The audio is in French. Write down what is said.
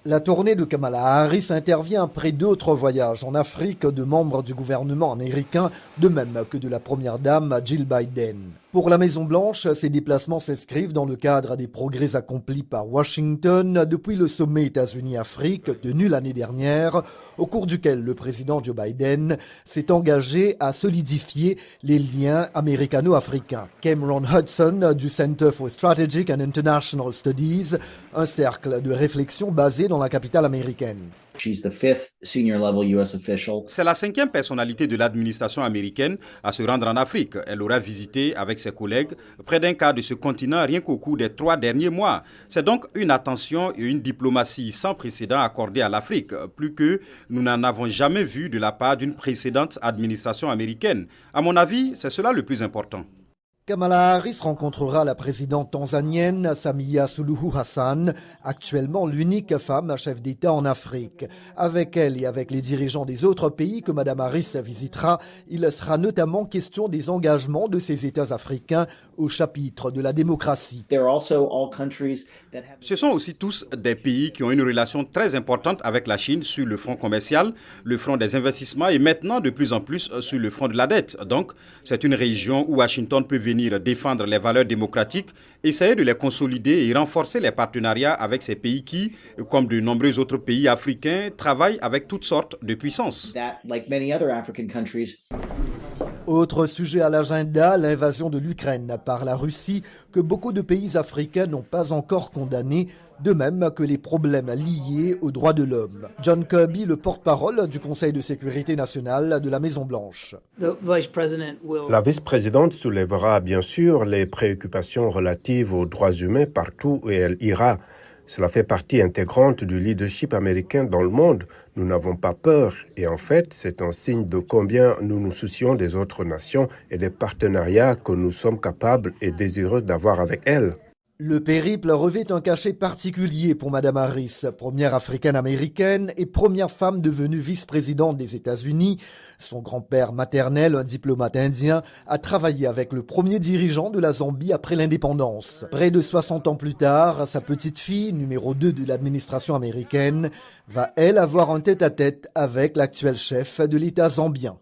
La tournée de Kamala Harris intervient après d'autres voyages en Afrique de membres du gouvernement américain, de même que de la première dame Jill Biden. Pour la Maison-Blanche, ces déplacements s'inscrivent dans le cadre des progrès accomplis par Washington depuis le sommet États-Unis-Afrique tenu l'année dernière, au cours duquel le président Joe Biden s'est engagé à solidifier les liens américano-africains. Cameron Hudson du Center for Strategic and International Studies, un cercle de réflexion basé dans la capitale américaine. C'est la 5e personnalité de l'administration américaine à se rendre en Afrique. Elle aura visité avec ses collègues près d'un quart de ce continent rien qu'au cours des 3 derniers mois. C'est donc une attention et une diplomatie sans précédent accordée à l'Afrique, plus que nous n'en avons jamais vu de la part d'une précédente administration américaine. À mon avis, c'est cela le plus important. Kamala Harris rencontrera la présidente tanzanienne Samia Suluhu Hassan, actuellement l'unique femme chef d'État en Afrique. Avec elle et avec les dirigeants des autres pays que Mme Harris visitera, il sera notamment question des engagements de ces États africains au chapitre de la démocratie. Ce sont aussi tous des pays qui ont une relation très importante avec la Chine sur le front commercial, le front des investissements et maintenant de plus en plus sur le front de la dette. Donc, c'est une région où Washington peut venir défendre les valeurs démocratiques, essayer de les consolider et renforcer les partenariats avec ces pays qui, comme de nombreux autres pays africains, travaillent avec toutes sortes de puissances. Autre sujet à l'agenda, l'invasion de l'Ukraine par la Russie que beaucoup de pays africains n'ont pas encore condamné, de même que les problèmes liés aux droits de l'homme. John Kirby, le porte-parole du Conseil de sécurité nationale de la Maison-Blanche. La vice-présidente soulèvera bien sûr les préoccupations relatives aux droits humains partout où elle ira. Cela fait partie intégrante du leadership américain dans le monde. Nous n'avons pas peur et en fait, c'est un signe de combien nous nous soucions des autres nations et des partenariats que nous sommes capables et désireux d'avoir avec elles. Le périple revêt un cachet particulier pour Mme Harris, première africaine-américaine et première femme devenue vice-présidente des États-Unis. Son grand-père maternel, un diplomate indien, a travaillé avec le premier dirigeant de la Zambie après l'indépendance. Près de 60 ans plus tard, sa petite-fille, numéro 2 de l'administration américaine, va, elle, avoir un tête-à-tête avec l'actuel chef de l'État zambien.